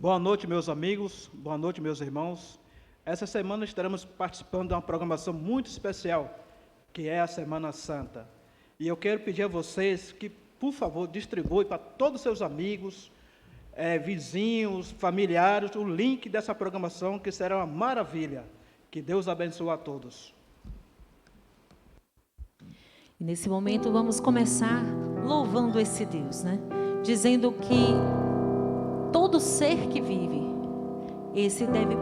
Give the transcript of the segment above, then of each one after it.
Boa noite, meus amigos, boa noite, meus irmãos. Essa semana estaremos participando de uma programação muito especial, que é a Semana Santa. E eu quero pedir a vocês que, por favor, distribuam para todos os seus amigos, vizinhos, familiares, o link dessa programação, que será uma maravilha. Que Deus abençoe a todos. E nesse momento vamos começar louvando esse Deus, né? Dizendo que todo ser que vive, esse deve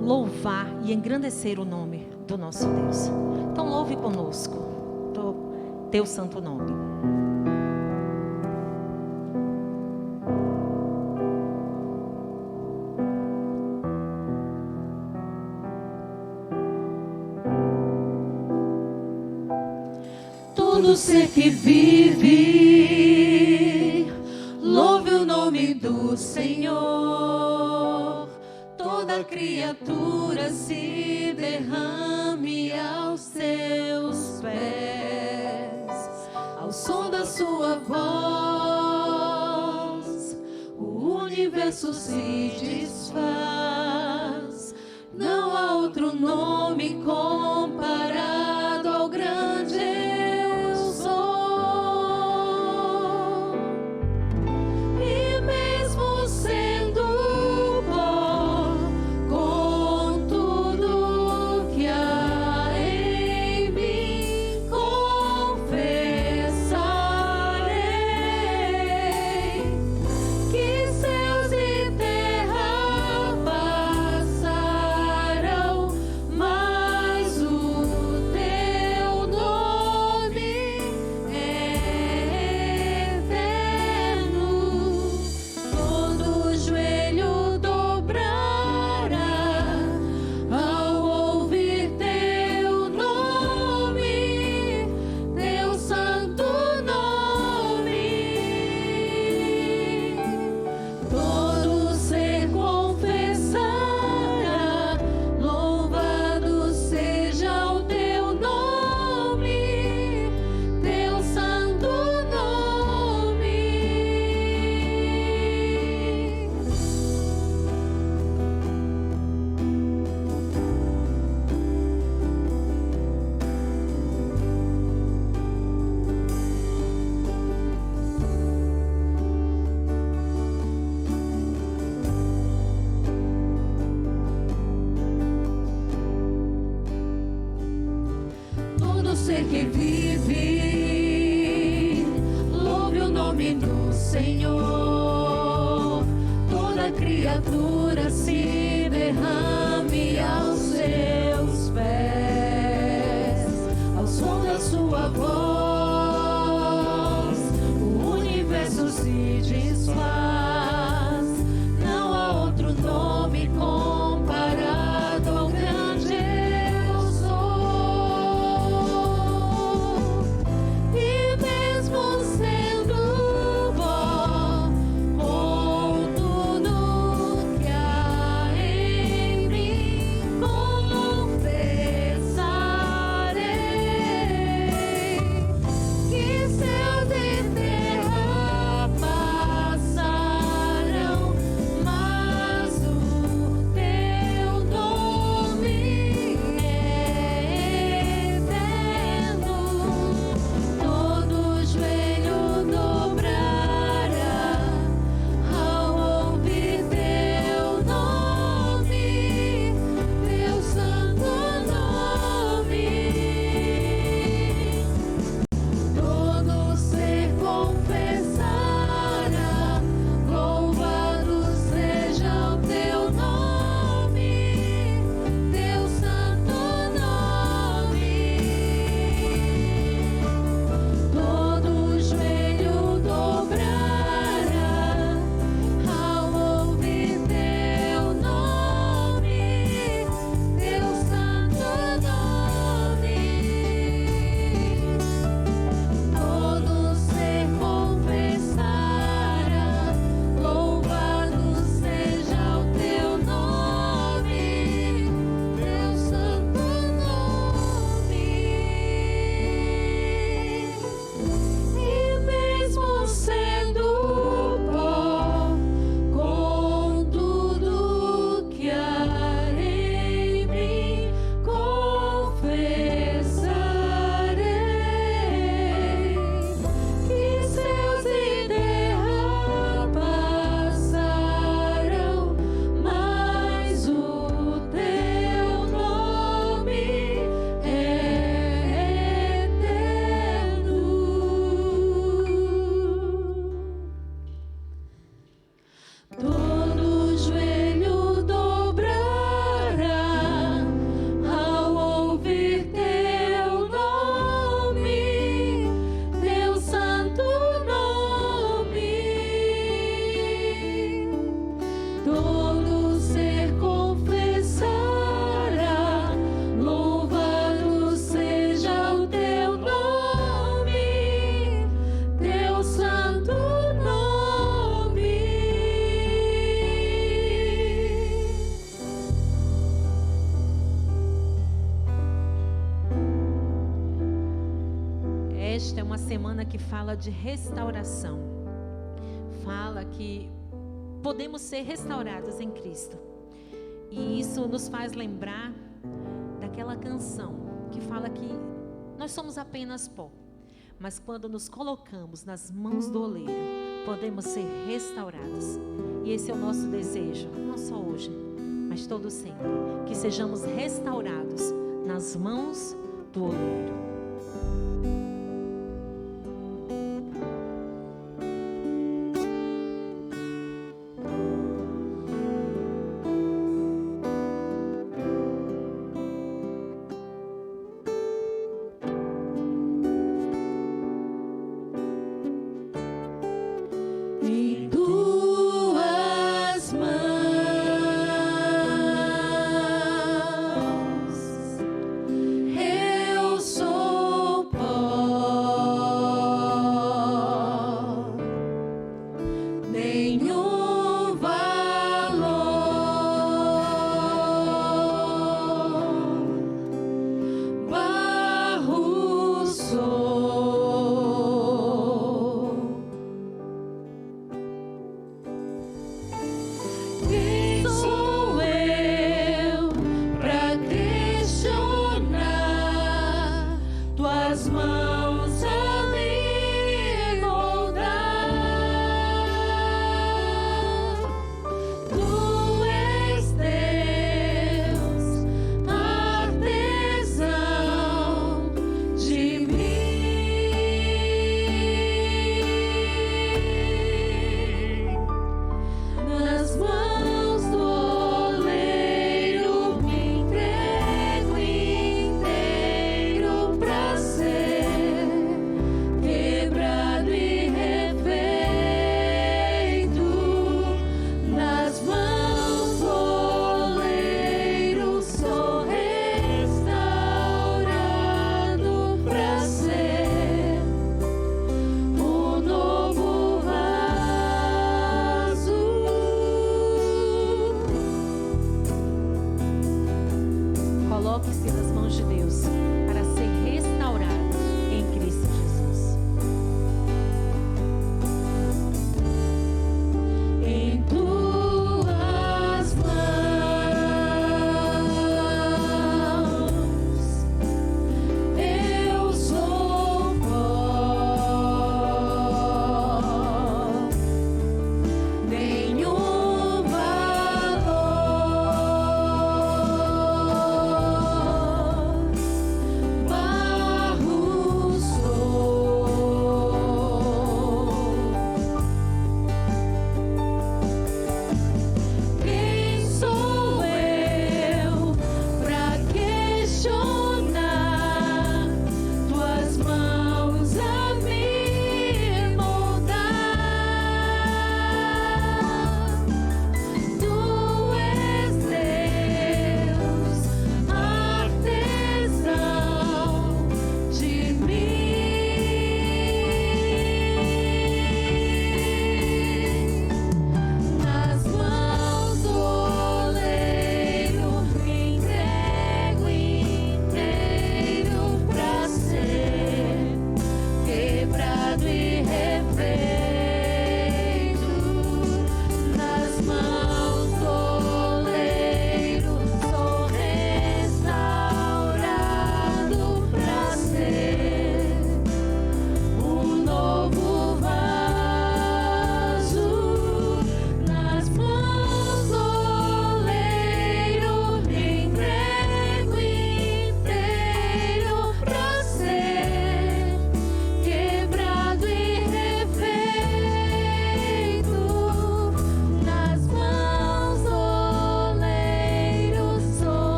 louvar e engrandecer o nome do nosso Deus. Então louve conosco o teu santo nome. Todo ser que vive, louve o nome do Senhor. Toda criatura se derrame aos seus pés. Ao som da sua voz, o universo se desfaz. Não há outro nome comparado ao grande eu sou. E mesmo sendo pó, com tudo que há em mim, confessarei que céus e terra passarão, mas o teu nome é eterno. Todo joelho dobrará ao ouvir teu nome, teu santo nome. Todo ser confessará, louvado seja o teu nome, teu santo nome. Todo ser que vive, louve o nome do Senhor. Toda criatura se derrame aos seus pés. Ao som da sua voz, o universo se desfaz. Não há outro nome comparado ao grande eu sou. E mesmo sendo pó, com tudo que há em mim, confessarei que céus e terra passarão, esta é uma semana que fala de restauração. Fala que podemos ser restaurados em Cristo. E isso nos faz lembrar daquela canção que fala que nós somos apenas pó, mas quando nos colocamos nas mãos do oleiro, podemos ser restaurados. E esse é o nosso desejo, não só hoje, mas todo sempre, que sejamos restaurados nas mãos do oleiro. Em tuas mãos eu sou pó, nenhum valor, barro sou. Quem sou eu pra questionar tuas mãos a me moldar? Tu és Deus, artesão de mim. Nas mãos do oleiro me entrego inteiro pra ser quebrado e refeito. Nas mãos do oleiro sou restaurado pra ser um novo vaso. Coloque-se nas mãos de Deus para ser restaurado em Cristo Jesus. Em tuas mãos eu sou pó, nenhum valor,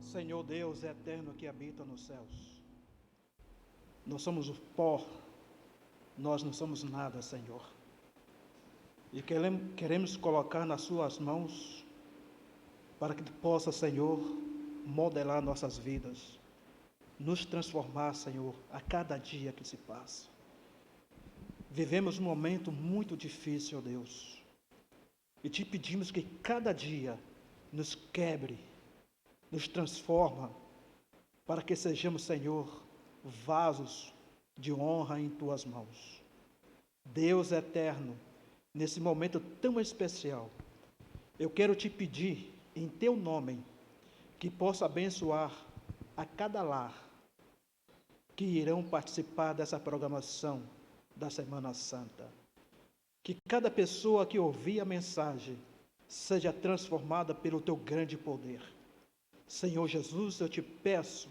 Senhor Deus eterno que habita nos céus. Nós somos o pó, nós não somos nada, Senhor. E queremos colocar nas suas mãos para que tu possa, Senhor, modelar nossas vidas, nos transformar, Senhor, a cada dia que se passa. Vivemos um momento muito difícil, ó Deus, e te pedimos que cada dia nos quebre, nos transforma, para que sejamos, Senhor, vasos de honra em tuas mãos. Deus eterno, nesse momento tão especial, eu quero te pedir, em teu nome, que possa abençoar a cada lar que irão participar dessa programação da Semana Santa. Que cada pessoa que ouvir a mensagem seja transformada pelo teu grande poder. Senhor Jesus, eu te peço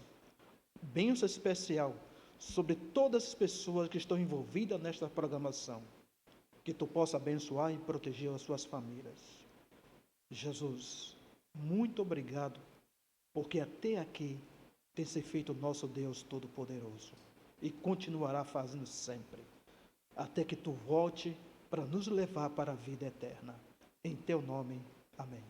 bênção especial sobre todas as pessoas que estão envolvidas nesta programação. Que tu possa abençoar e proteger as suas famílias. Jesus, muito obrigado, porque até aqui tem se feito nosso Deus Todo-Poderoso e continuará fazendo sempre, até que tu volte para nos levar para a vida eterna. Em teu nome, amém.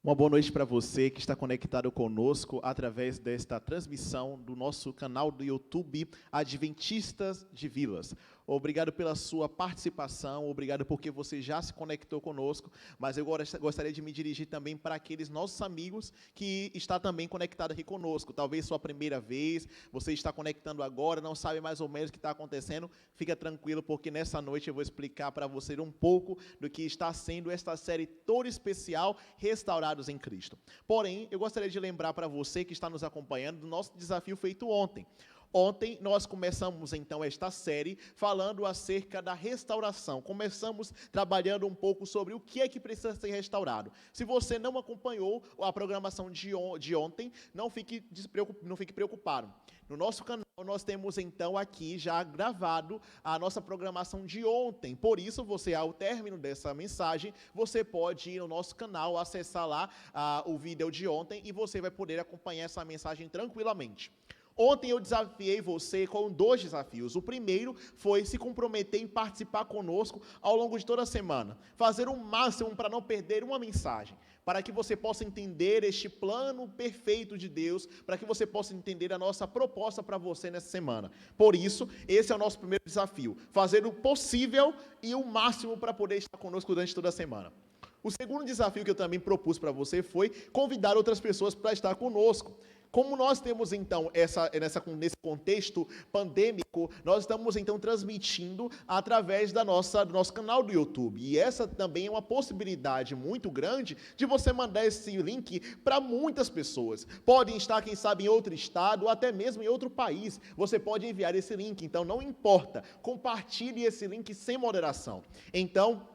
Uma boa noite para você que está conectado conosco através desta transmissão do nosso canal do YouTube Adventistas de Vilas. Obrigado pela sua participação, obrigado porque você já se conectou conosco, mas eu gostaria de me dirigir também para aqueles nossos amigos que estão também conectados aqui conosco. Talvez sua primeira vez, você está conectando agora, não sabe mais ou menos o que está acontecendo, fica tranquilo porque nessa noite eu vou explicar para você um pouco do que está sendo esta série toda especial, Restaurados em Cristo. Porém, eu gostaria de lembrar para você que está nos acompanhando do nosso desafio feito ontem. Ontem nós começamos então esta série falando acerca da restauração. Começamos trabalhando um pouco sobre o que é que precisa ser restaurado. Se você não acompanhou a programação de ontem, não fique preocupado. No nosso canal nós temos então aqui já gravado a nossa programação de ontem. Por isso, você ao término dessa mensagem, você pode ir no nosso canal, acessar lá o vídeo de ontem e você vai poder acompanhar essa mensagem tranquilamente. Ontem eu desafiei você com 2 desafios. O primeiro foi se comprometer em participar conosco ao longo de toda a semana. Fazer o máximo para não perder uma mensagem. Para que você possa entender este plano perfeito de Deus. Para que você possa entender a nossa proposta para você nessa semana. Por isso, esse é o nosso primeiro desafio. Fazer o possível e o máximo para poder estar conosco durante toda a semana. O segundo desafio que eu também propus para você foi convidar outras pessoas para estar conosco. Como nós temos então nesse contexto pandêmico, nós estamos então transmitindo através do nosso canal do YouTube. E essa também é uma possibilidade muito grande de você mandar esse link para muitas pessoas. Podem estar, quem sabe, em outro estado ou até mesmo em outro país. Você pode enviar esse link, então não importa. Compartilhe esse link sem moderação. Então,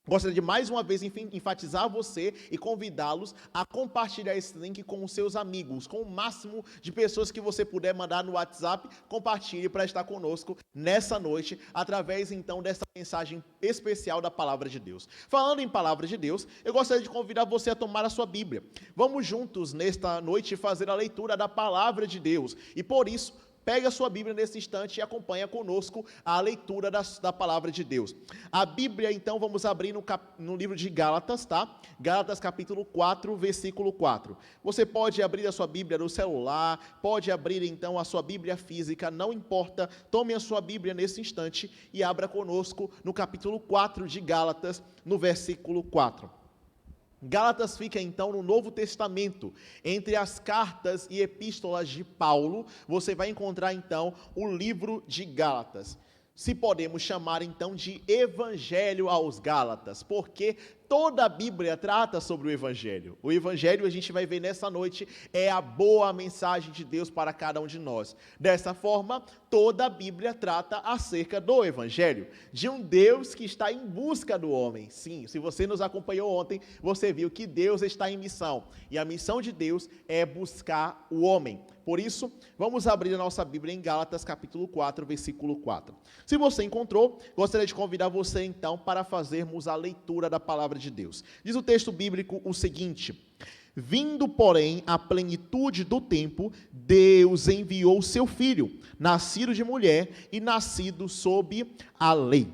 gostaria de mais uma vez enfatizar você e convidá-los a compartilhar esse link com os seus amigos, com o máximo de pessoas que você puder mandar no WhatsApp, compartilhe para estar conosco nessa noite, através então dessa mensagem especial da Palavra de Deus. Falando em Palavra de Deus, eu gostaria de convidar você a tomar a sua Bíblia. Vamos juntos nesta noite fazer a leitura da Palavra de Deus e por isso, pegue a sua Bíblia nesse instante e acompanha conosco a leitura da Palavra de Deus. A Bíblia, então, vamos abrir no livro de Gálatas, tá? Gálatas capítulo 4, versículo 4. Você pode abrir a sua Bíblia no celular, pode abrir, então, a sua Bíblia física, não importa. Tome a sua Bíblia nesse instante e abra conosco no capítulo 4 de Gálatas, no versículo 4. Gálatas fica então no Novo Testamento. Entre as cartas e epístolas de Paulo, você vai encontrar então o livro de Gálatas. Se podemos chamar então de Evangelho aos Gálatas, porque toda a Bíblia trata sobre o Evangelho. O Evangelho, a gente vai ver nessa noite, é a boa mensagem de Deus para cada um de nós. Dessa forma, toda a Bíblia trata acerca do Evangelho, de um Deus que está em busca do homem. Sim, se você nos acompanhou ontem, você viu que Deus está em missão. E a missão de Deus é buscar o homem. Por isso, vamos abrir a nossa Bíblia em Gálatas capítulo 4, versículo 4. Se você encontrou, gostaria de convidar você então para fazermos a leitura da palavra de Deus. Diz o texto bíblico o seguinte: vindo, porém, a plenitude do tempo, Deus enviou seu filho, nascido de mulher e nascido sob a lei.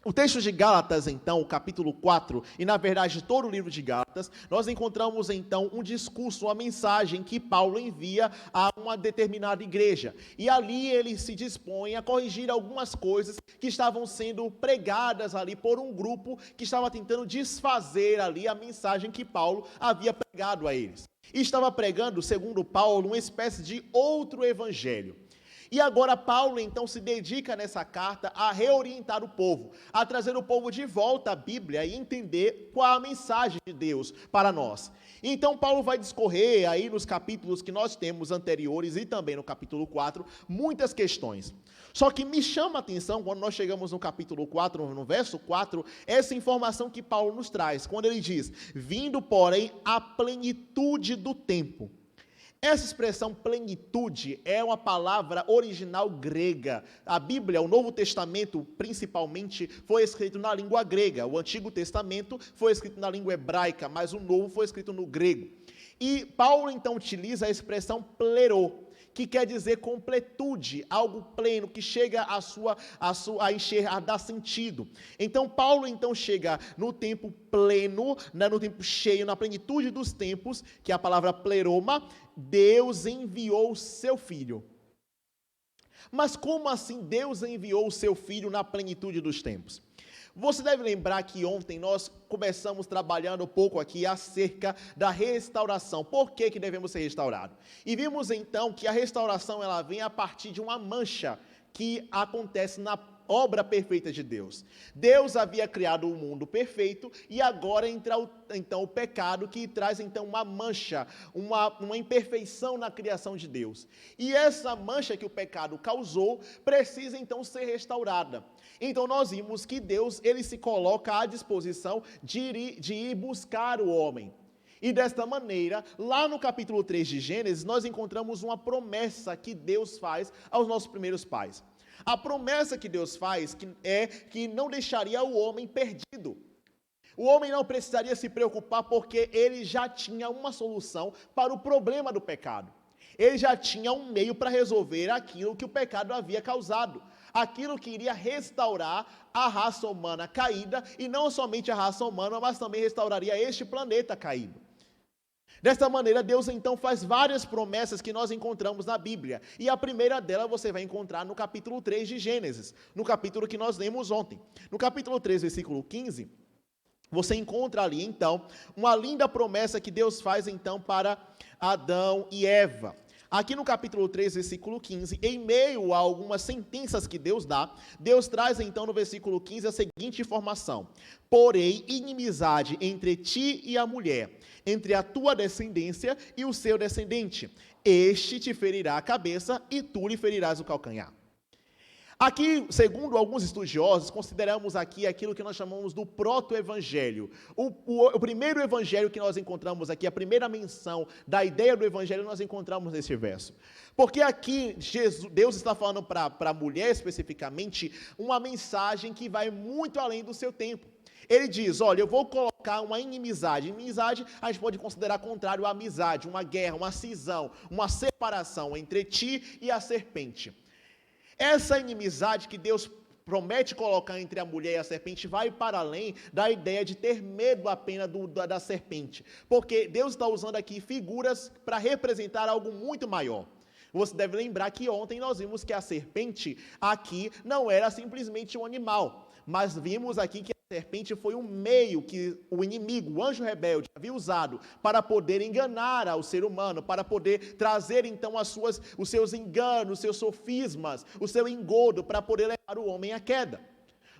O texto de Gálatas, então, o capítulo 4, e na verdade todo o livro de Gálatas, nós encontramos então um discurso, uma mensagem que Paulo envia a uma determinada igreja. E ali ele se dispõe a corrigir algumas coisas que estavam sendo pregadas ali por um grupo que estava tentando desfazer ali a mensagem que Paulo havia pregado a eles. E estava pregando, segundo Paulo, uma espécie de outro evangelho. E agora Paulo então se dedica nessa carta a reorientar o povo, a trazer o povo de volta à Bíblia e entender qual a mensagem de Deus para nós. Então Paulo vai discorrer aí nos capítulos que nós temos anteriores e também no capítulo 4, muitas questões. Só que me chama a atenção quando nós chegamos no capítulo 4, no verso 4, essa informação que Paulo nos traz, quando ele diz: vindo porém a plenitude do tempo. Essa expressão plenitude é uma palavra original grega. A Bíblia, o Novo Testamento, principalmente, foi escrito na língua grega. O Antigo Testamento foi escrito na língua hebraica, mas o Novo foi escrito no grego. E Paulo, então, utiliza a expressão plerô, que quer dizer completude, algo pleno, que chega a enxergar, a dar sentido. Então, Paulo então chega no tempo pleno, né, no tempo cheio, na plenitude dos tempos, que é a palavra pleroma, Deus enviou o seu Filho. Mas como assim Deus enviou o seu Filho na plenitude dos tempos? Você deve lembrar que ontem nós começamos trabalhando um pouco aqui acerca da restauração. Por que devemos ser restaurados? E vimos então que a restauração ela vem a partir de uma mancha que acontece na obra perfeita de Deus. Deus havia criado o mundo perfeito e agora entra então o pecado que traz então uma mancha, uma imperfeição na criação de Deus. E essa mancha que o pecado causou precisa então ser restaurada. Então nós vimos que Deus ele se coloca à disposição de ir buscar o homem. E desta maneira, lá no capítulo 3 de Gênesis, nós encontramos uma promessa que Deus faz aos nossos primeiros pais. A promessa que Deus faz é que não deixaria o homem perdido. O homem não precisaria se preocupar porque ele já tinha uma solução para o problema do pecado. Ele já tinha um meio para resolver aquilo que o pecado havia causado. Aquilo que iria restaurar a raça humana caída, e não somente a raça humana, mas também restauraria este planeta caído. Desta maneira, Deus então faz várias promessas que nós encontramos na Bíblia. E a primeira delas você vai encontrar no capítulo 3 de Gênesis, no capítulo que nós lemos ontem. No capítulo 3, versículo 15, você encontra ali então uma linda promessa que Deus faz então para Adão e Eva. Aqui no capítulo 3, versículo 15, em meio a algumas sentenças que Deus dá, Deus traz então no versículo 15 a seguinte informação: porém, inimizade entre ti e a mulher, entre a tua descendência e o seu descendente. Este te ferirá a cabeça e tu lhe ferirás o calcanhar. Aqui, segundo alguns estudiosos, consideramos aqui aquilo que nós chamamos do proto-evangelho. O primeiro evangelho que nós encontramos aqui, a primeira menção da ideia do evangelho, nós encontramos nesse verso. Porque aqui Deus está falando para a mulher especificamente uma mensagem que vai muito além do seu tempo. Ele diz: olha, eu vou colocar uma inimizade. Inimizade a gente pode considerar contrário à amizade, uma guerra, uma cisão, uma separação entre ti e a serpente. Essa inimizade que Deus promete colocar entre a mulher e a serpente vai para além da ideia de ter medo apenas da serpente, porque Deus está usando aqui figuras para representar algo muito maior. Você deve lembrar que ontem nós vimos que a serpente aqui não era simplesmente um animal, mas vimos aqui que a serpente foi um meio que o inimigo, o anjo rebelde, havia usado para poder enganar ao ser humano, para poder trazer então os seus enganos, os seus sofismas, o seu engodo, para poder levar o homem à queda.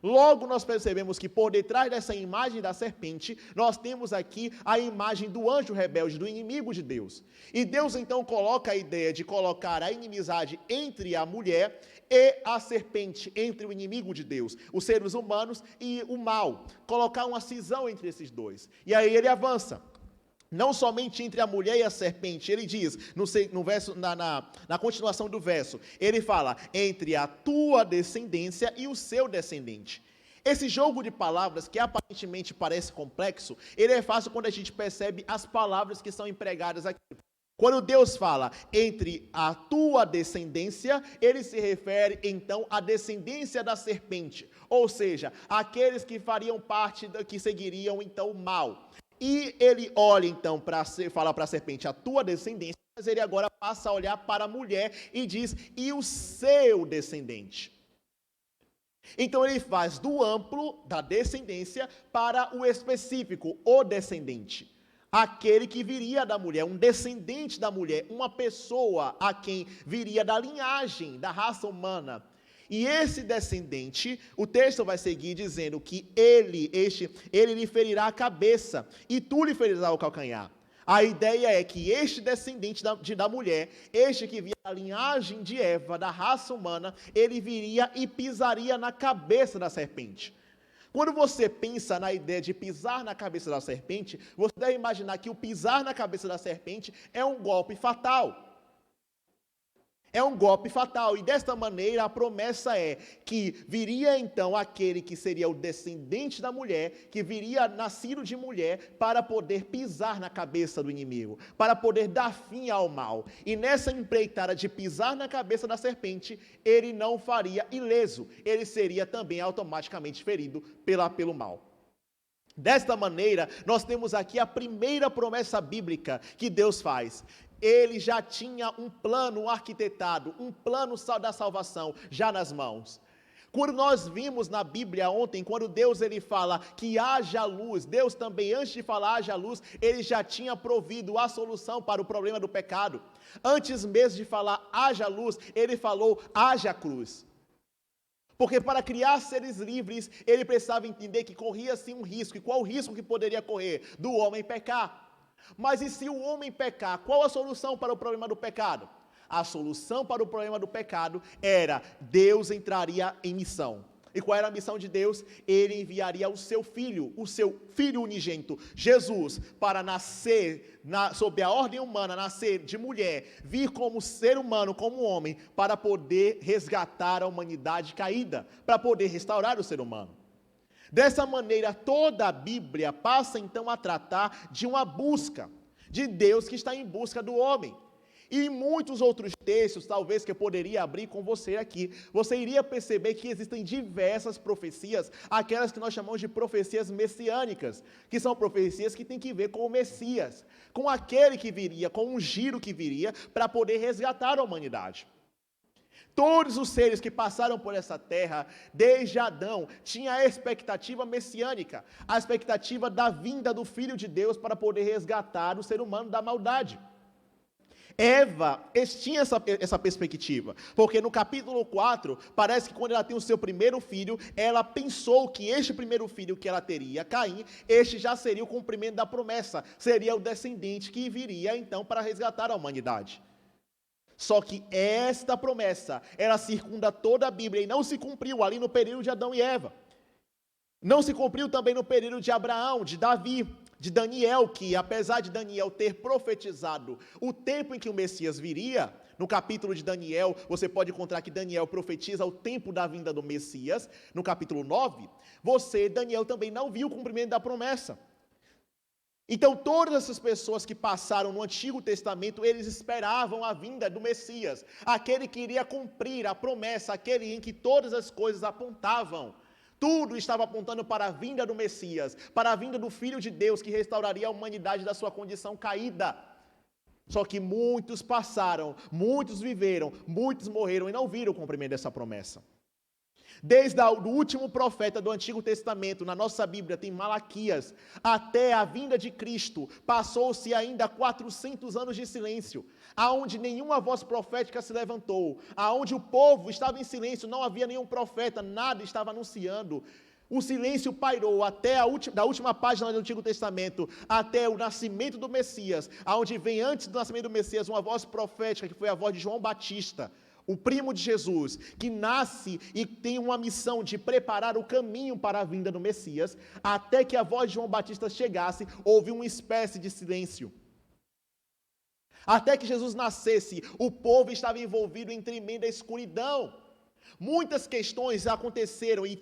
Logo, nós percebemos que por detrás dessa imagem da serpente, nós temos aqui a imagem do anjo rebelde, do inimigo de Deus. E Deus então coloca a ideia de colocar a inimizade entre a mulher e a serpente, entre o inimigo de Deus, os seres humanos e o mal. Colocar uma cisão entre esses dois. E aí ele avança. Não somente entre a mulher e a serpente, ele diz, no verso, na continuação do verso, ele fala, entre a tua descendência e o seu descendente. Esse jogo de palavras, que aparentemente parece complexo, ele é fácil quando a gente percebe as palavras que são empregadas aqui. Quando Deus fala entre a tua descendência, ele se refere então à descendência da serpente, ou seja, aqueles que fariam parte, que seguiriam então o mal. E ele olha então para falar para a serpente, a tua descendência, mas ele agora passa a olhar para a mulher e diz, e o seu descendente. Então ele faz do amplo, da descendência, para o específico, o descendente. Aquele que viria da mulher, um descendente da mulher, uma pessoa a quem viria da linhagem, da raça humana. E esse descendente, o texto vai seguir dizendo que ele lhe ferirá a cabeça, e tu lhe ferirás o calcanhar. A ideia é que este descendente da mulher, este que via da linhagem de Eva, da raça humana, ele viria e pisaria na cabeça da serpente. Quando você pensa na ideia de pisar na cabeça da serpente, você deve imaginar que o pisar na cabeça da serpente é um golpe fatal. É um golpe fatal, e desta maneira a promessa é que viria então aquele que seria o descendente da mulher, que viria nascido de mulher, para poder pisar na cabeça do inimigo, para poder dar fim ao mal. E nessa empreitada de pisar na cabeça da serpente, ele não faria ileso, ele seria também automaticamente ferido pelo mal. Desta maneira, nós temos aqui a primeira promessa bíblica que Deus faz. Ele já tinha um plano arquitetado, um plano da salvação já nas mãos. Quando nós vimos na Bíblia ontem, quando Deus ele fala que haja luz, Deus também, antes de falar haja luz, ele já tinha provido a solução para o problema do pecado. Antes mesmo de falar haja luz, ele falou haja cruz. Porque para criar seres livres, ele precisava entender que corria-se um risco. E qual o risco que poderia correr? Do homem pecar. Mas e se o homem pecar, qual a solução para o problema do pecado? A solução para o problema do pecado era, Deus entraria em missão. E qual era a missão de Deus? Ele enviaria o seu filho unigênito, Jesus, para nascer, sob a ordem humana, nascer de mulher, vir como ser humano, como homem, para poder resgatar a humanidade caída, para poder restaurar o ser humano. Dessa maneira, toda a Bíblia passa então a tratar de uma busca, de Deus que está em busca do homem. E em muitos outros textos, talvez que eu poderia abrir com você aqui, você iria perceber que existem diversas profecias, aquelas que nós chamamos de profecias messiânicas, que são profecias que têm que ver com o Messias, com aquele que viria, com um giro que viria para poder resgatar a humanidade. Todos os seres que passaram por essa terra, desde Adão, tinham a expectativa messiânica, a expectativa da vinda do Filho de Deus para poder resgatar o ser humano da maldade. Eva tinha essa perspectiva, porque no capítulo 4, parece que quando ela tem o seu primeiro filho, ela pensou que este primeiro filho que ela teria, Caim, este já seria o cumprimento da promessa, seria o descendente que viria então para resgatar a humanidade. Só que esta promessa, ela circunda toda a Bíblia e não se cumpriu ali no período de Adão e Eva. Não se cumpriu também no período de Abraão, de Davi, de Daniel, que apesar de Daniel ter profetizado o tempo em que o Messias viria, no capítulo de Daniel, você pode encontrar que Daniel profetiza o tempo da vinda do Messias, no capítulo 9, Daniel também não viu o cumprimento da promessa. Então, todas essas pessoas que passaram no Antigo Testamento, eles esperavam a vinda do Messias, aquele que iria cumprir a promessa, aquele em que todas as coisas apontavam. Tudo estava apontando para a vinda do Messias, para a vinda do Filho de Deus, que restauraria a humanidade da sua condição caída. Só que muitos passaram, muitos viveram, muitos morreram e não viram o cumprimento dessa promessa. Desde o último profeta do Antigo Testamento, na nossa Bíblia tem Malaquias, até a vinda de Cristo, passou-se ainda 400 anos de silêncio, aonde nenhuma voz profética se levantou, aonde o povo estava em silêncio, não havia nenhum profeta, nada estava anunciando. O silêncio pairou até da última página do Antigo Testamento, até o nascimento do Messias, aonde vem antes do nascimento do Messias uma voz profética, que foi a voz de João Batista, o primo de Jesus, que nasce e tem uma missão de preparar o caminho para a vinda do Messias. Até que a voz de João Batista chegasse, houve uma espécie de silêncio. Até que Jesus nascesse, o povo estava envolvido em tremenda escuridão. Muitas questões aconteceram e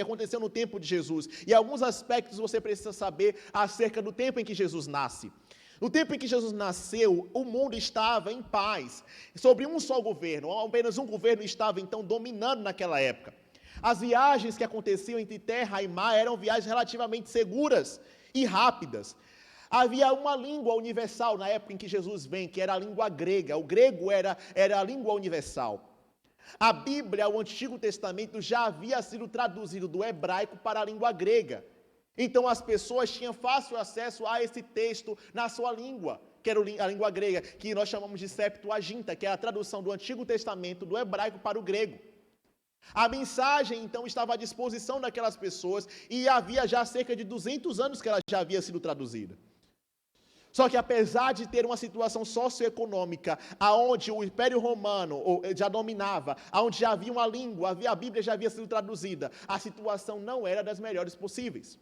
aconteceram no tempo de Jesus. E alguns aspectos você precisa saber acerca do tempo em que Jesus nasce. No tempo em que Jesus nasceu, o mundo estava em paz, sobre um só governo, apenas um governo estava então dominando naquela época. As viagens que aconteciam entre terra e mar eram viagens relativamente seguras e rápidas. Havia uma língua universal na época em que Jesus vem, que era a língua grega. O grego era a língua universal. A Bíblia, o Antigo Testamento, já havia sido traduzido do hebraico para a língua grega. Então as pessoas tinham fácil acesso a esse texto na sua língua, que era a língua grega, que nós chamamos de Septuaginta, que é a tradução do Antigo Testamento do hebraico para o grego. A mensagem então estava à disposição daquelas pessoas e havia já cerca de 200 anos que ela já havia sido traduzida. Só que apesar de ter uma situação socioeconômica, aonde o Império Romano já dominava, aonde já havia uma língua, a Bíblia já havia sido traduzida, a situação não era das melhores possíveis.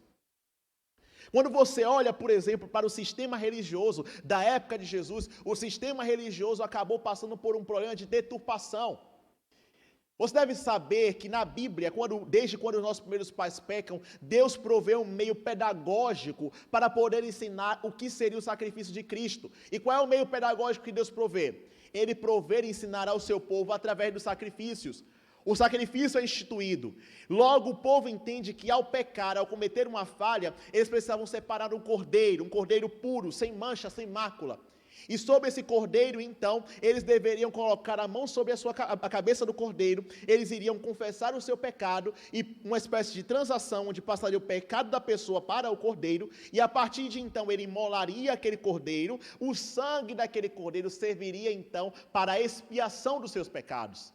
Quando você olha, por exemplo, para o sistema religioso da época de Jesus, o sistema religioso acabou passando por um problema de deturpação. Você deve saber que na Bíblia, desde quando os nossos primeiros pais pecam, Deus provê um meio pedagógico para poder ensinar o que seria o sacrifício de Cristo. E qual é o meio pedagógico que Deus provê? Ele provê e ensinará ao seu povo através dos sacrifícios. O sacrifício é instituído. Logo, o povo entende que ao pecar, ao cometer uma falha, eles precisavam separar um cordeiro puro, sem mancha, sem mácula. E sobre esse cordeiro, então, eles deveriam colocar a mão sobre a cabeça do cordeiro, eles iriam confessar o seu pecado, e uma espécie de transação, onde passaria o pecado da pessoa para o cordeiro, e a partir de então ele imolaria aquele cordeiro, o sangue daquele cordeiro serviria então para a expiação dos seus pecados.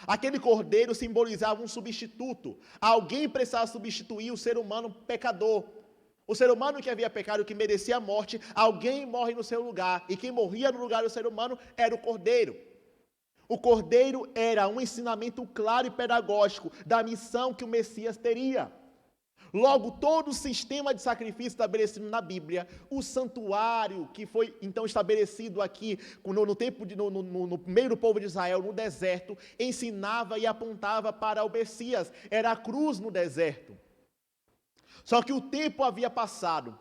Aquele cordeiro simbolizava um substituto, alguém precisava substituir o ser humano pecador. O ser humano que havia pecado, que merecia a morte, alguém morre no seu lugar, e quem morria no lugar do ser humano era o cordeiro. O cordeiro era um ensinamento claro e pedagógico da missão que o Messias teria. Logo, todo o sistema de sacrifício estabelecido na Bíblia, o santuário que foi então estabelecido aqui no meio do povo de Israel, no deserto, ensinava e apontava para o Messias, era a cruz no deserto. Só que o tempo havia passado,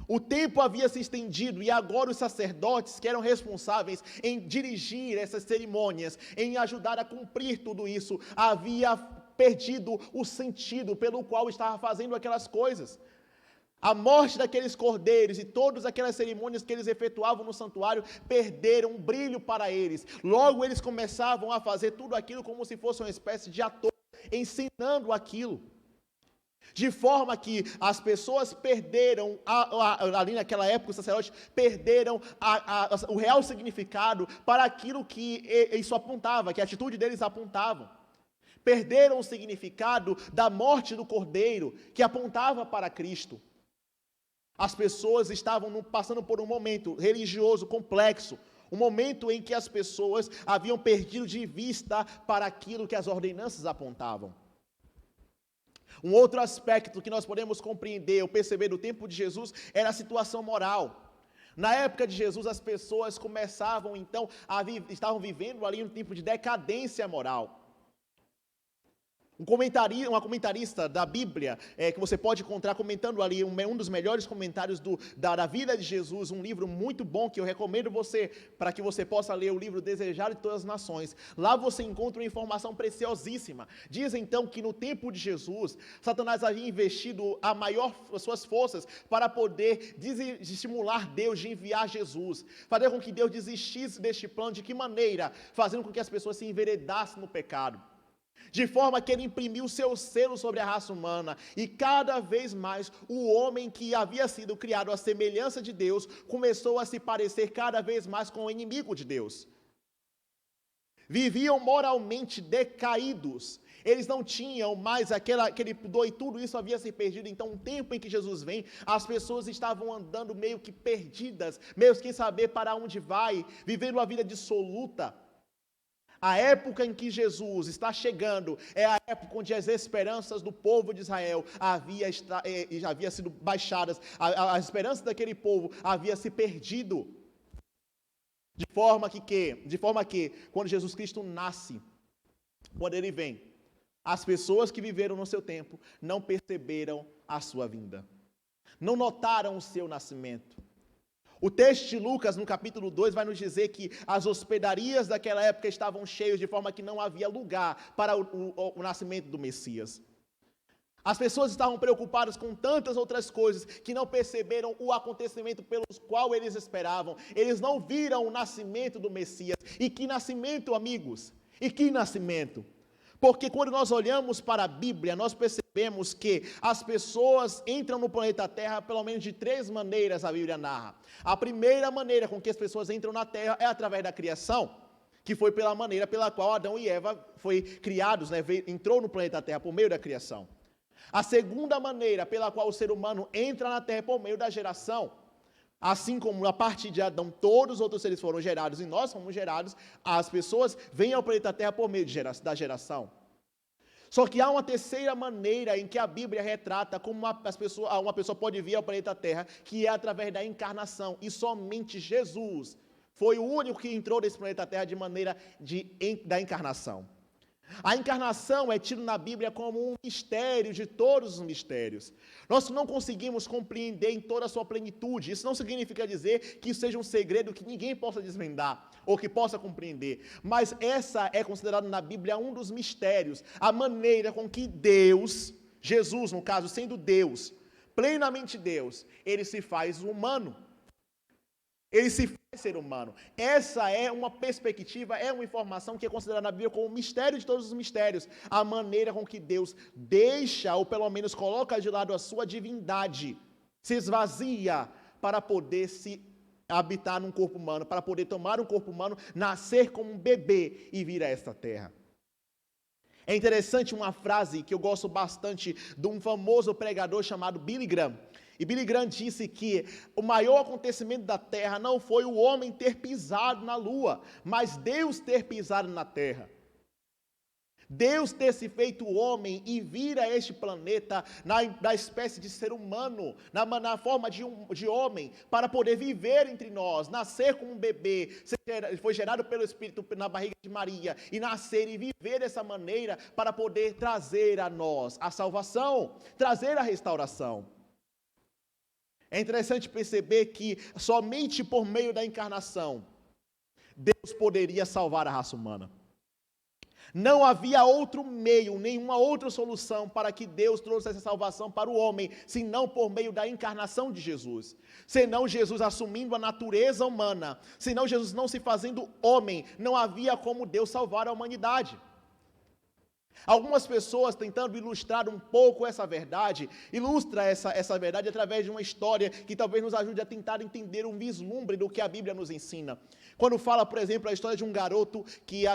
o tempo havia se estendido e agora os sacerdotes que eram responsáveis em dirigir essas cerimônias, em ajudar a cumprir tudo isso, havia perdido o sentido pelo qual estava fazendo aquelas coisas. A morte daqueles cordeiros e todas aquelas cerimônias que eles efetuavam no santuário perderam um brilho para eles. Logo eles começavam a fazer tudo aquilo como se fosse uma espécie de ator, ensinando aquilo. De forma que as pessoas perderam, ali naquela época, os sacerdotes perderam o real significado para aquilo que isso apontava, que a atitude deles apontavam. Perderam o significado da morte do cordeiro, que apontava para Cristo. As pessoas estavam passando por um momento religioso complexo, um momento em que as pessoas haviam perdido de vista para aquilo que as ordenanças apontavam. Um outro aspecto que nós podemos compreender ou perceber do tempo de Jesus era a situação moral. Na época de Jesus, as pessoas começavam então estavam vivendo ali um tempo de decadência moral. Uma comentarista da Bíblia, que você pode encontrar comentando ali, um dos melhores comentários da vida de Jesus, um livro muito bom que eu recomendo para que você possa ler, o livro Desejado de Todas as Nações. Lá você encontra uma informação preciosíssima. Diz então que no tempo de Jesus, Satanás havia investido as suas forças para poder estimular Deus de enviar Jesus, fazer com que Deus desistisse deste plano. De que maneira? Fazendo com que as pessoas se enveredassem no pecado. de forma que ele imprimiu seu selo sobre a raça humana, e cada vez mais o homem que havia sido criado à semelhança de Deus, começou a se parecer cada vez mais com o inimigo de Deus. Viviam moralmente decaídos, eles não tinham mais aquele pudor, e tudo isso havia se perdido. Então, um tempo em que Jesus vem, as pessoas estavam andando meio que perdidas, meio sem saber para onde vai, vivendo uma vida dissoluta. A época em que Jesus está chegando é a época onde as esperanças do povo de Israel havia sido baixadas, a esperança daquele povo havia se perdido. De forma que, quando Jesus Cristo nasce, quando ele vem, as pessoas que viveram no seu tempo não perceberam a sua vinda, não notaram o seu nascimento. O texto de Lucas, no capítulo 2, vai nos dizer que as hospedarias daquela época estavam cheias, de forma que não havia lugar para o nascimento do Messias. As pessoas estavam preocupadas com tantas outras coisas que não perceberam o acontecimento pelos qual eles esperavam. Eles não viram o nascimento do Messias. E que nascimento, amigos? E que nascimento? Porque quando nós olhamos para a Bíblia, nós percebemos que as pessoas entram no planeta Terra pelo menos de 3 maneiras, a Bíblia narra. A primeira maneira com que as pessoas entram na Terra é através da criação, que foi pela maneira pela qual Adão e Eva foram criados, entrou no planeta Terra por meio da criação. A segunda maneira pela qual o ser humano entra na Terra é por meio da geração. Assim como a partir de Adão todos os outros seres foram gerados e nós fomos gerados, as pessoas vêm ao planeta Terra por meio da geração. Só que há uma terceira maneira em que a Bíblia retrata como uma pessoa pode vir ao planeta Terra, que é através da encarnação. E somente Jesus foi o único que entrou nesse planeta Terra de maneira da encarnação. A encarnação é tida na Bíblia como um mistério de todos os mistérios. Nós não conseguimos compreender em toda a sua plenitude. Isso não significa dizer que isso seja um segredo que ninguém possa desvendar ou que possa compreender. Mas essa é considerada na Bíblia um dos mistérios. A maneira com que Deus, Jesus no caso, sendo Deus, plenamente Deus, ele se faz humano. Ele se faz ser humano. Essa é uma perspectiva, é uma informação que é considerada na Bíblia como o mistério de todos os mistérios. A maneira com que Deus deixa, ou pelo menos coloca de lado a sua divindade, se esvazia para poder se habitar num corpo humano, para poder tomar um corpo humano, nascer como um bebê e vir a esta terra. É interessante uma frase que eu gosto bastante de um famoso pregador chamado Billy Graham. E Billy Graham disse que o maior acontecimento da terra não foi o homem ter pisado na lua, mas Deus ter pisado na terra. Deus ter se feito homem e vir a este planeta na espécie de ser humano, na forma de homem, para poder viver entre nós, nascer como um bebê, foi gerado pelo Espírito na barriga de Maria, e nascer e viver dessa maneira para poder trazer a nós a salvação, trazer a restauração. É interessante perceber que somente por meio da encarnação, Deus poderia salvar a raça humana. Não havia outro meio, nenhuma outra solução para que Deus trouxesse essa salvação para o homem, senão por meio da encarnação de Jesus. Senão Jesus assumindo a natureza humana, senão Jesus não se fazendo homem, não havia como Deus salvar a humanidade. Algumas pessoas, tentando ilustrar um pouco essa verdade, ilustra essa verdade através de uma história que talvez nos ajude a tentar entender um vislumbre do que a Bíblia nos ensina. Quando fala, por exemplo, a história de um garoto que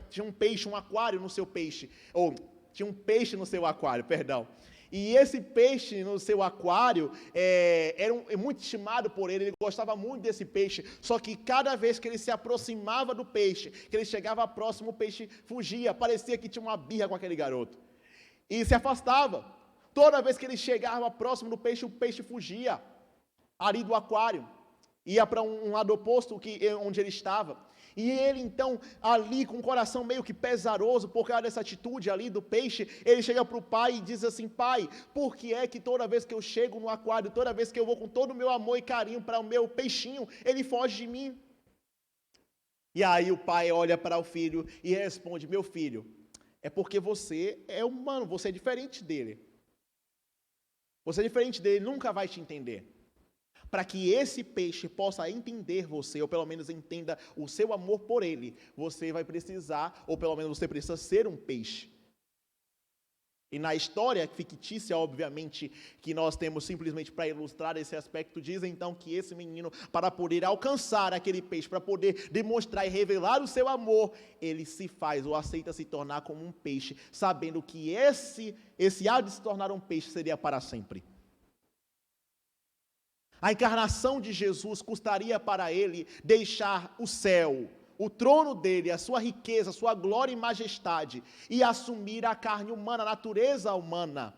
tinha um peixe, um aquário no seu peixe, ou tinha um peixe no seu aquário, perdão. E esse peixe no seu aquário era muito estimado por ele gostava muito desse peixe, só que cada vez que ele se aproximava do peixe, que ele chegava próximo, o peixe fugia, parecia que tinha uma birra com aquele garoto, e se afastava. Toda vez que ele chegava próximo do peixe, o peixe fugia ali do aquário, ia para um lado oposto onde ele estava. E ele então, ali com o coração meio que pesaroso, por causa dessa atitude ali do peixe, ele chega para o pai e diz assim: pai, por que é que toda vez que eu chego no aquário, toda vez que eu vou com todo o meu amor e carinho para o meu peixinho, ele foge de mim? E aí o pai olha para o filho e responde: meu filho, é porque você é humano, você é diferente dele. Você é diferente dele, ele nunca vai te entender. para que esse peixe possa entender você, ou pelo menos entenda o seu amor por ele, você vai precisar, ou pelo menos você precisa ser um peixe. E na história fictícia, obviamente, que nós temos simplesmente para ilustrar esse aspecto, diz então que esse menino, para poder alcançar aquele peixe, para poder demonstrar e revelar o seu amor, ele se faz ou aceita se tornar como um peixe, sabendo que esse ato de se tornar um peixe seria para sempre. A encarnação de Jesus custaria para ele deixar o céu, o trono dele, a sua riqueza, a sua glória e majestade, e assumir a carne humana, a natureza humana.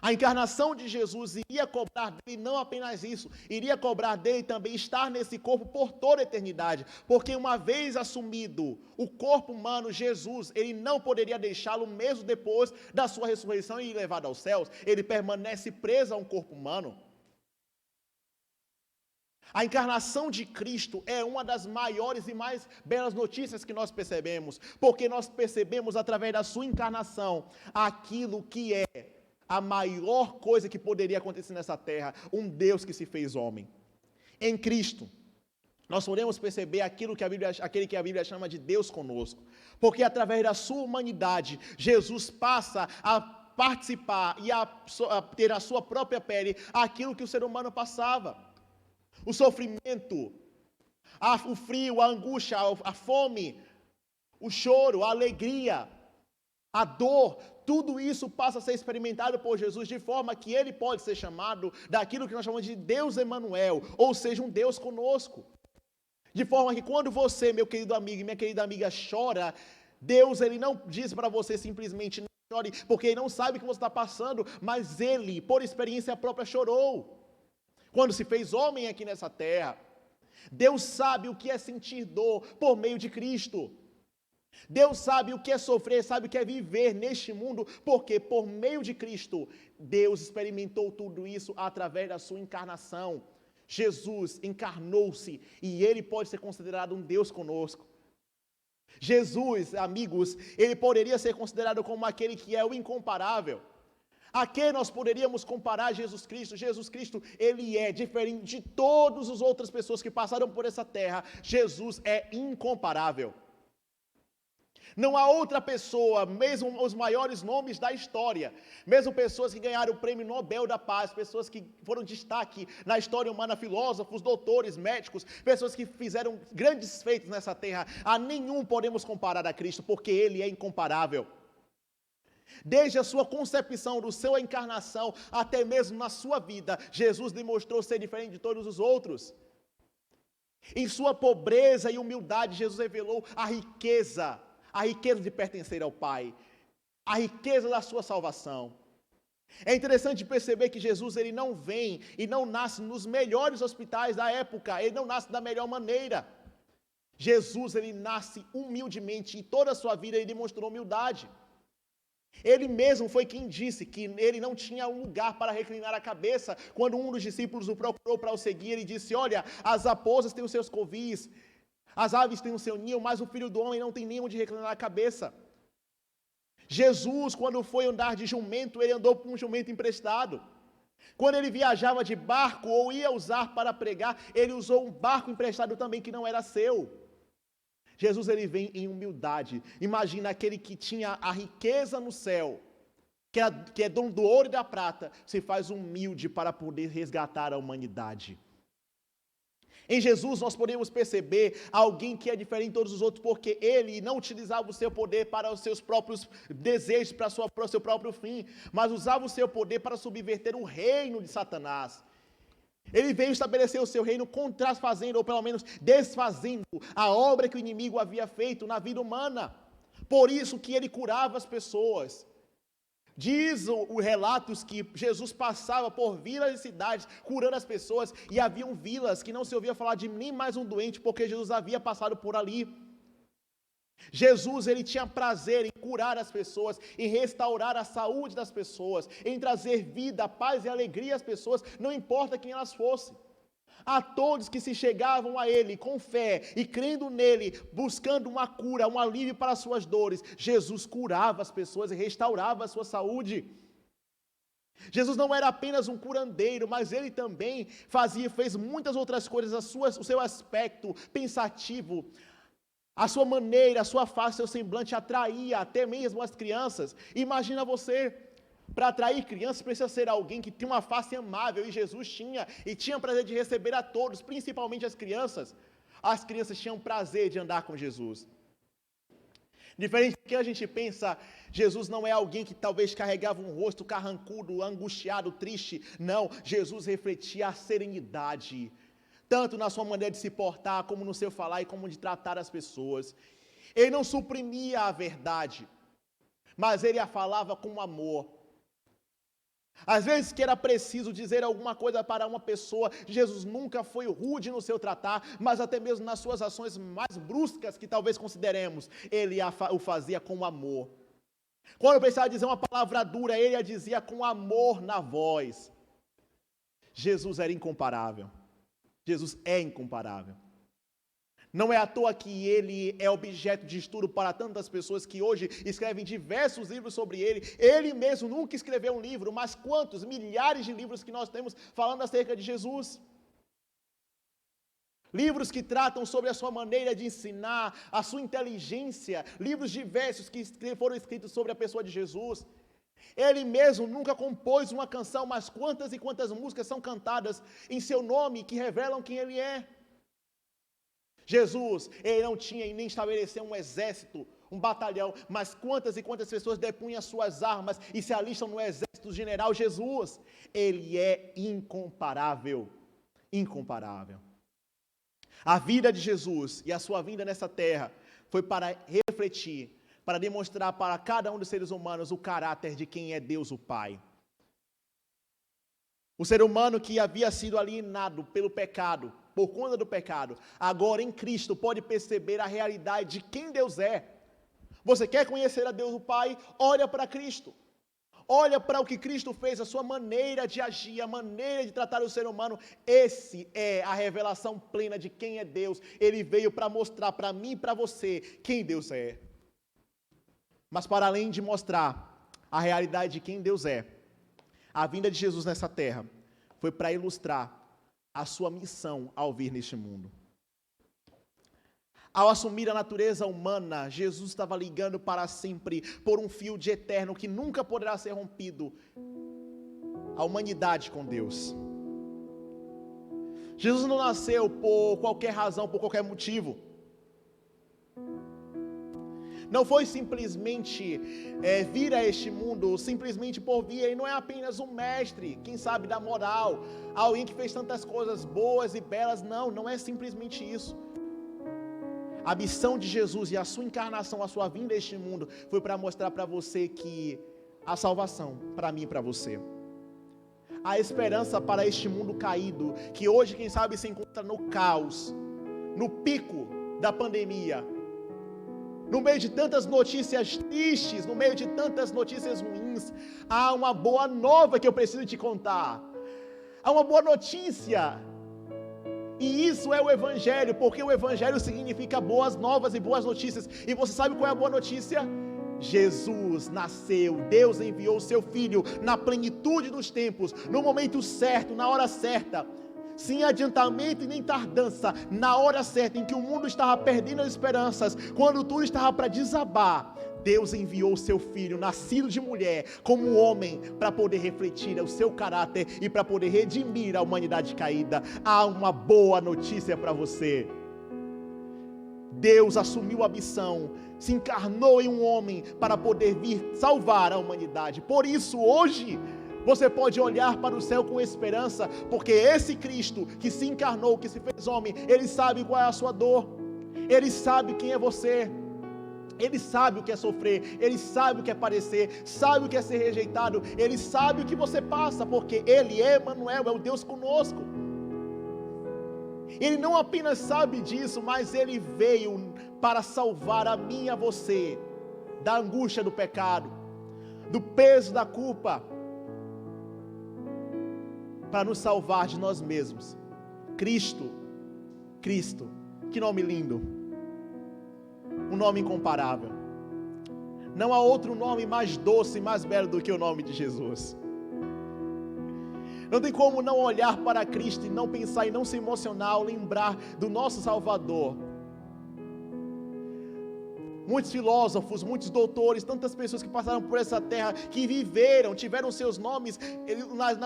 A encarnação de Jesus iria cobrar dele não apenas isso, iria cobrar dele também estar nesse corpo por toda a eternidade, porque uma vez assumido o corpo humano, Jesus, ele não poderia deixá-lo mesmo depois da sua ressurreição e levado aos céus, ele permanece preso a um corpo humano. A encarnação de Cristo é uma das maiores e mais belas notícias que nós percebemos, porque nós percebemos através da sua encarnação aquilo que é a maior coisa que poderia acontecer nessa terra, um Deus que se fez homem. Em Cristo, nós podemos perceber aquele que a Bíblia chama de Deus conosco, porque através da sua humanidade, Jesus passa a participar e a ter a sua própria pele aquilo que o ser humano passava. O sofrimento, o frio, a angústia, a fome, o choro, a alegria, a dor, tudo isso passa a ser experimentado por Jesus, de forma que ele pode ser chamado daquilo que nós chamamos de Deus Emanuel, ou seja, um Deus conosco. De forma que quando você, meu querido amigo e minha querida amiga, chora, Deus, ele não diz para você simplesmente não chore, porque ele não sabe o que você está passando, mas ele, por experiência própria, chorou. Quando se fez homem aqui nessa terra, Deus sabe o que é sentir dor por meio de Cristo. Deus sabe o que é sofrer, sabe o que é viver neste mundo, porque por meio de Cristo, Deus experimentou tudo isso através da sua encarnação. Jesus encarnou-se e ele pode ser considerado um Deus conosco. Jesus, amigos, ele poderia ser considerado como aquele que é o incomparável. A quem nós poderíamos comparar Jesus Cristo? Jesus Cristo, ele é diferente de todas as outras pessoas que passaram por essa terra. Jesus é incomparável. Não há outra pessoa, mesmo os maiores nomes da história, mesmo pessoas que ganharam o Prêmio Nobel da Paz, pessoas que foram destaque na história humana, filósofos, doutores, médicos, pessoas que fizeram grandes feitos nessa terra, a nenhum podemos comparar a Cristo, porque ele é incomparável. Desde a sua concepção, da sua encarnação, até mesmo na sua vida, Jesus demonstrou ser diferente de todos os outros. Em sua pobreza e humildade, Jesus revelou a riqueza de pertencer ao Pai, a riqueza da sua salvação. É interessante perceber que Jesus, ele não vem e não nasce nos melhores hospitais da época, ele não nasce da melhor maneira. Jesus, ele nasce humildemente, e toda a sua vida ele demonstrou humildade. Ele mesmo foi quem disse que ele não tinha um lugar para reclinar a cabeça. Quando um dos discípulos o procurou para o seguir, ele disse: olha, as raposas têm os seus covis, as aves têm o seu ninho, mas o Filho do Homem não tem nem onde reclinar a cabeça. Jesus, quando foi andar de jumento, ele andou com um jumento emprestado. Quando ele viajava de barco ou ia usar para pregar, ele usou um barco emprestado também que não era seu. Jesus, ele vem em humildade. Imagina aquele que tinha a riqueza no céu, que é dono do ouro e da prata, se faz humilde para poder resgatar a humanidade. Em Jesus nós podemos perceber alguém que é diferente de todos os outros, porque ele não utilizava o seu poder para os seus próprios desejos, para o seu próprio fim, mas usava o seu poder para subverter o reino de Satanás. Ele veio estabelecer o seu reino contrafazendo, ou pelo menos desfazendo, a obra que o inimigo havia feito na vida humana. Por isso que ele curava as pessoas. Diz o relatos que Jesus passava por vilas e cidades, curando as pessoas, e haviam vilas que não se ouvia falar de nem mais um doente, porque Jesus havia passado por ali. Jesus, ele tinha prazer em curar as pessoas, em restaurar a saúde das pessoas, em trazer vida, paz e alegria às pessoas, não importa quem elas fossem. A todos que se chegavam a ele com fé e crendo nele, buscando uma cura, um alívio para as suas dores, Jesus curava as pessoas e restaurava a sua saúde. Jesus não era apenas um curandeiro, mas ele também fez muitas outras coisas. O seu aspecto pensativo, a sua maneira, a sua face, seu semblante atraía até mesmo as crianças. Imagina você, para atrair crianças precisa ser alguém que tem uma face amável, e Jesus tinha, e tinha prazer de receber a todos, principalmente as crianças. As crianças tinham prazer de andar com Jesus. Diferente do que a gente pensa, Jesus não é alguém que talvez carregava um rosto carrancudo, angustiado, triste. Não, Jesus refletia a serenidade, tanto na sua maneira de se portar, como no seu falar e como de tratar as pessoas. Ele não suprimia a verdade, mas ele a falava com amor. Às vezes que era preciso dizer alguma coisa para uma pessoa, Jesus nunca foi rude no seu tratar, mas até mesmo nas suas ações mais bruscas, que talvez consideremos, ele o fazia com amor. Quando precisava dizer uma palavra dura, ele a dizia com amor na voz. Jesus era incomparável. Jesus é incomparável. Não é à toa que ele é objeto de estudo para tantas pessoas que hoje escrevem diversos livros sobre ele. Ele mesmo nunca escreveu um livro, mas quantos, milhares de livros que nós temos falando acerca de Jesus. Livros que tratam sobre a sua maneira de ensinar, a sua inteligência, livros diversos que foram escritos sobre a pessoa de Jesus. Ele mesmo nunca compôs uma canção, mas quantas e quantas músicas são cantadas em seu nome que revelam quem ele é. Jesus, ele não tinha e nem estabeleceu um exército, um batalhão, mas quantas e quantas pessoas depunham suas armas e se alistam no exército general. Jesus, ele é incomparável, incomparável. A vida de Jesus e a sua vinda nessa terra foi para refletir, para demonstrar para cada um dos seres humanos o caráter de quem é Deus o Pai. O ser humano que havia sido alienado pelo pecado, por conta do pecado, agora em Cristo pode perceber a realidade de quem Deus é. Você quer conhecer a Deus o Pai? Olha para Cristo. Olha para o que Cristo fez, a sua maneira de agir, a maneira de tratar o ser humano. Esse é a revelação plena de quem é Deus. Ele veio para mostrar para mim e para você quem Deus é. Mas para além de mostrar a realidade de quem Deus é, a vinda de Jesus nessa terra foi para ilustrar a sua missão ao vir neste mundo. Ao assumir a natureza humana, Jesus estava ligando para sempre por um fio de eterno que nunca poderá ser rompido, a humanidade com Deus. Jesus não nasceu por qualquer razão, por qualquer motivo. Não foi simplesmente vir a este mundo, simplesmente por vir. Ele não é apenas um mestre, quem sabe da moral, alguém que fez tantas coisas boas e belas. Não é simplesmente isso. A missão de Jesus e a sua encarnação, a sua vinda a este mundo, foi para mostrar para você que a salvação, para mim e para você, a esperança para este mundo caído, que hoje, quem sabe, se encontra no caos, no pico da pandemia, no meio de tantas notícias tristes, no meio de tantas notícias ruins, há uma boa nova que eu preciso te contar. Há uma boa notícia. E isso é o Evangelho, porque o Evangelho significa boas novas e boas notícias. E você sabe qual é a boa notícia? Jesus nasceu, Deus enviou o seu Filho na plenitude dos tempos, no momento certo, na hora certa, sem adiantamento e nem tardança, na hora certa em que o mundo estava perdendo as esperanças, quando tudo estava para desabar. Deus enviou o seu Filho, nascido de mulher, como homem, para poder refletir o seu caráter e para poder redimir a humanidade caída. Há uma boa notícia para você. Deus assumiu a missão, se encarnou em um homem para poder vir salvar a humanidade. Por isso, hoje, você pode olhar para o céu com esperança, porque esse Cristo que se encarnou, que se fez homem, Ele sabe qual é a sua dor, Ele sabe quem é você, Ele sabe o que é sofrer, Ele sabe o que é padecer, sabe o que é ser rejeitado, Ele sabe o que você passa, porque Ele é Emmanuel, é o Deus conosco. Ele não apenas sabe disso, mas Ele veio para salvar a mim e a você da angústia do pecado, do peso da culpa, para nos salvar de nós mesmos. Cristo, que nome lindo, um nome incomparável. Não há outro nome mais doce e mais belo do que o nome de Jesus. Não tem como não olhar para Cristo e não pensar e não se emocionar ao lembrar do nosso Salvador. Muitos filósofos, muitos doutores, tantas pessoas que passaram por essa terra, que viveram, tiveram seus nomes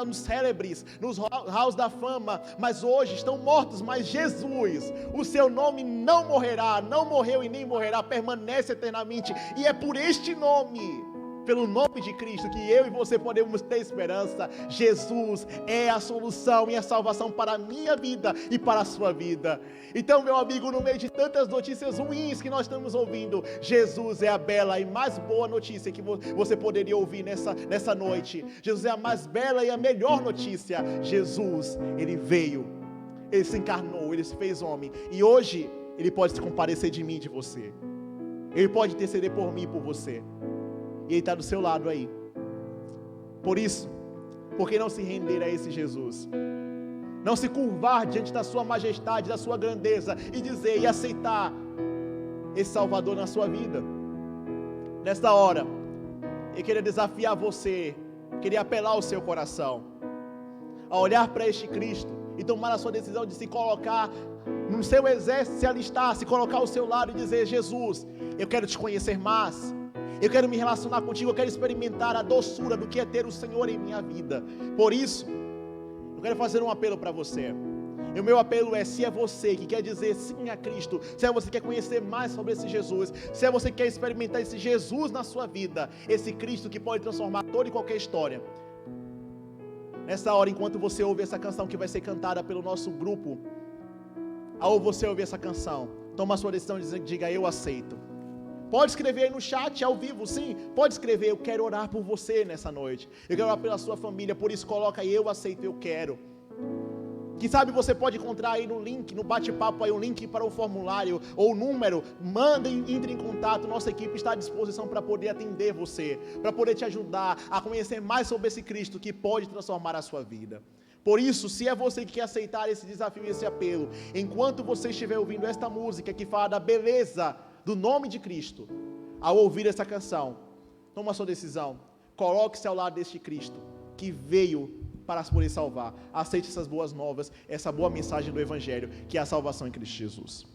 nos célebres, nos halls da fama, mas hoje estão mortos. Mas Jesus, o seu nome não morrerá, não morreu e nem morrerá, permanece eternamente. E é por este nome, pelo nome de Cristo, que eu e você podemos ter esperança. Jesus é a solução e a salvação para a minha vida e para a sua vida. Então, meu amigo, no meio de tantas notícias ruins que nós estamos ouvindo, Jesus é a bela e mais boa notícia que você poderia ouvir nessa noite. Jesus é a mais bela e a melhor notícia. Jesus, Ele veio, Ele se encarnou, Ele se fez homem, e hoje Ele pode se compadecer de mim e de você. Ele pode interceder por mim e por você. E Ele está do seu lado aí. Por isso, por que não se render a esse Jesus? Não se curvar diante da sua majestade, da sua grandeza, e dizer e aceitar esse Salvador na sua vida? Nesta hora, eu queria desafiar você, queria apelar ao seu coração, a olhar para este Cristo e tomar a sua decisão de se colocar no seu exército, se alistar, se colocar ao seu lado e dizer: Jesus, eu quero te conhecer mais. Eu quero me relacionar contigo, eu quero experimentar a doçura do que é ter o Senhor em minha vida. Por isso, eu quero fazer um apelo para você. E o meu apelo é: se é você que quer dizer sim a Cristo, se é você que quer conhecer mais sobre esse Jesus, se é você que quer experimentar esse Jesus na sua vida, esse Cristo que pode transformar toda e qualquer história, nessa hora, enquanto você ouve essa canção que vai ser cantada pelo nosso grupo, ao você ouvir essa canção, toma a sua decisão e diga: eu aceito. Pode escrever aí no chat, ao vivo, sim, pode escrever: eu quero orar por você nessa noite, eu quero orar pela sua família, por isso coloca aí: eu aceito, eu quero. Quem sabe você pode encontrar aí no link, no bate-papo aí, um link para o formulário, ou o número, entre em contato, nossa equipe está à disposição para poder atender você, para poder te ajudar a conhecer mais sobre esse Cristo que pode transformar a sua vida. Por isso, se é você que quer aceitar esse desafio e esse apelo, enquanto você estiver ouvindo esta música que fala da beleza do nome de Cristo, ao ouvir essa canção, toma a sua decisão, coloque-se ao lado deste Cristo, que veio para poder salvar. Aceite essas boas novas, essa boa mensagem do Evangelho, que é a salvação em Cristo Jesus.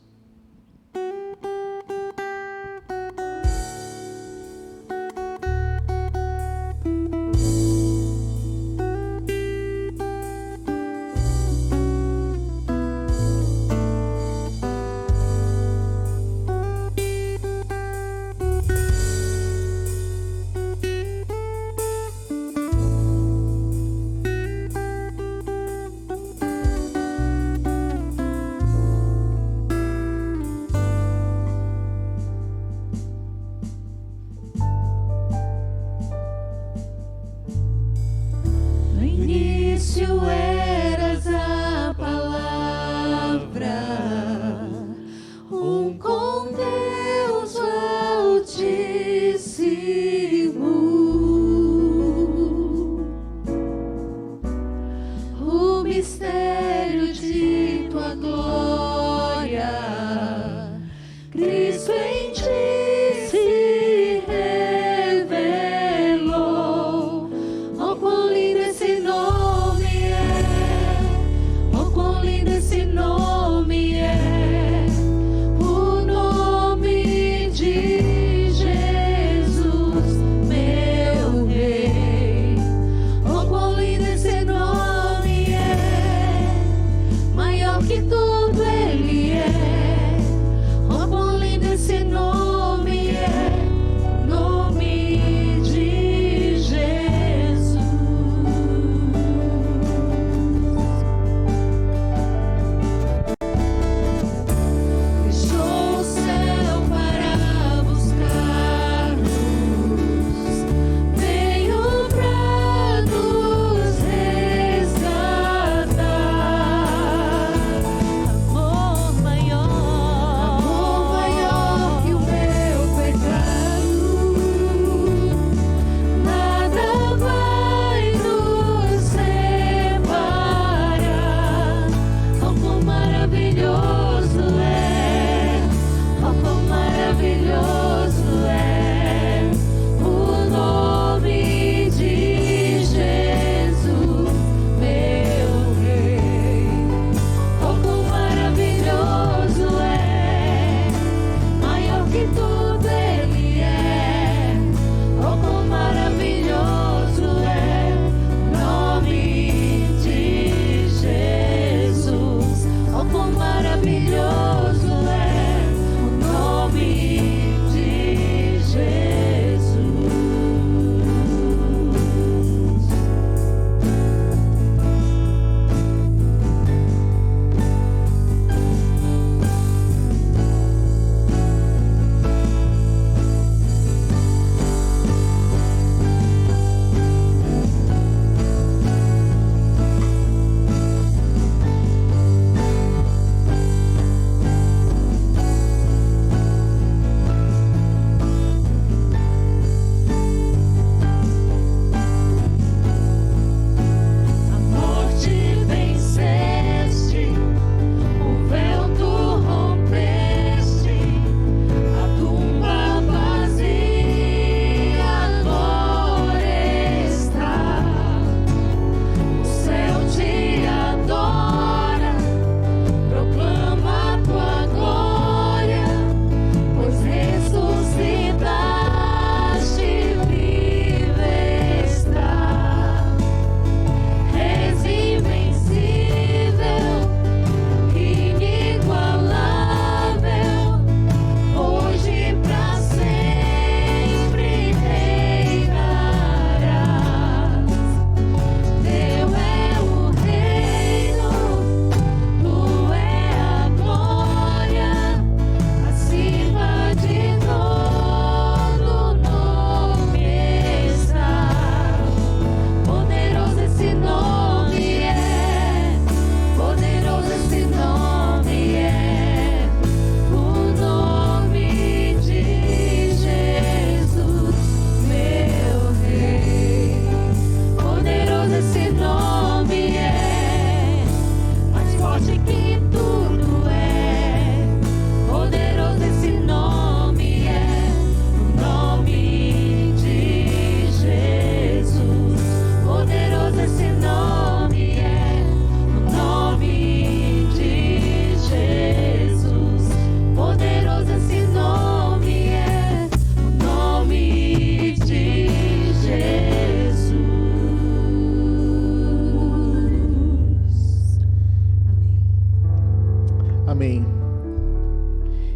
Amém.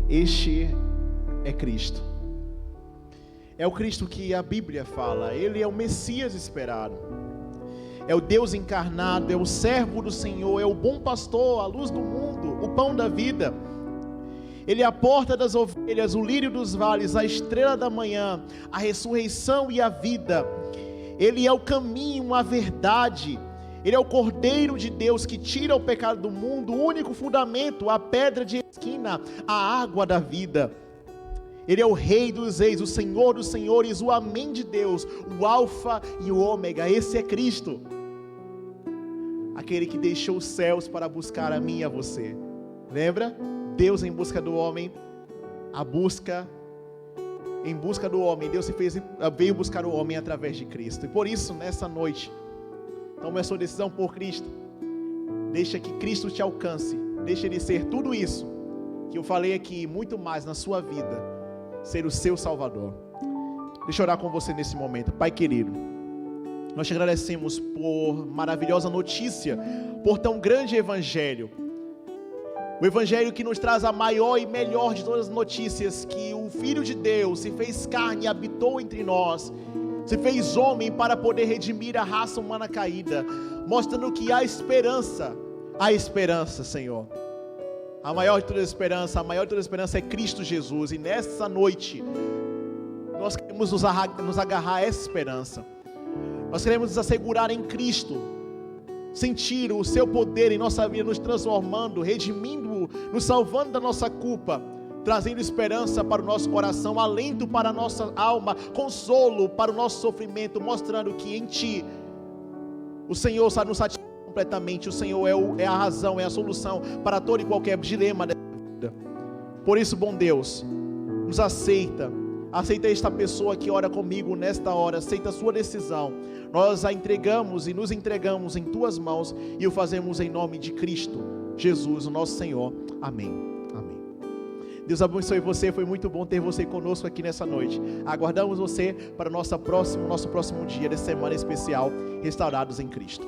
Este é Cristo. É o Cristo que a Bíblia fala. Ele é o Messias esperado. É o Deus encarnado, é o servo do Senhor, é o bom pastor, a luz do mundo, o pão da vida. Ele é a porta das ovelhas, o lírio dos vales, a estrela da manhã, a ressurreição e a vida. Ele é o caminho, a verdade. Ele é o Cordeiro de Deus que tira o pecado do mundo, o único fundamento, a pedra de esquina, a água da vida. Ele é o Rei dos Reis, o Senhor dos Senhores, o Amém de Deus, o Alfa e o Ômega. Esse é Cristo, aquele que deixou os céus para buscar a mim e a você. Lembra? Deus em busca do homem, em busca do homem. Deus veio buscar o homem através de Cristo. E por isso, nessa noite, tome a sua decisão por Cristo. Deixa que Cristo te alcance. Deixa Ele ser tudo isso que eu falei aqui, muito mais na sua vida, ser o seu Salvador. Deixa eu orar com você nesse momento. Pai querido, nós te agradecemos por maravilhosa notícia, por tão grande evangelho. O evangelho que nos traz a maior e melhor de todas as notícias, que o Filho de Deus se fez carne e habitou entre nós, se fez homem para poder redimir a raça humana caída, mostrando que há esperança, Senhor. A maior de toda a esperança é Cristo Jesus, e nessa noite, nós queremos nos agarrar a essa esperança. Nós queremos nos assegurar em Cristo, sentir o seu poder em nossa vida, nos transformando, redimindo, nos salvando da nossa culpa, trazendo esperança para o nosso coração, alento para a nossa alma, consolo para o nosso sofrimento, mostrando que em Ti o Senhor nos satisfaz completamente. O Senhor é a razão, é a solução para todo e qualquer dilema da vida. Por isso, bom Deus, nos aceita esta pessoa que ora comigo nesta hora, aceita a sua decisão. Nós a entregamos e nos entregamos em Tuas mãos, e o fazemos em nome de Cristo Jesus, o nosso Senhor. Amém. Amém. Deus abençoe você, foi muito bom ter você conosco aqui nessa noite. Aguardamos você para o nosso próximo dia de semana especial, Restaurados em Cristo.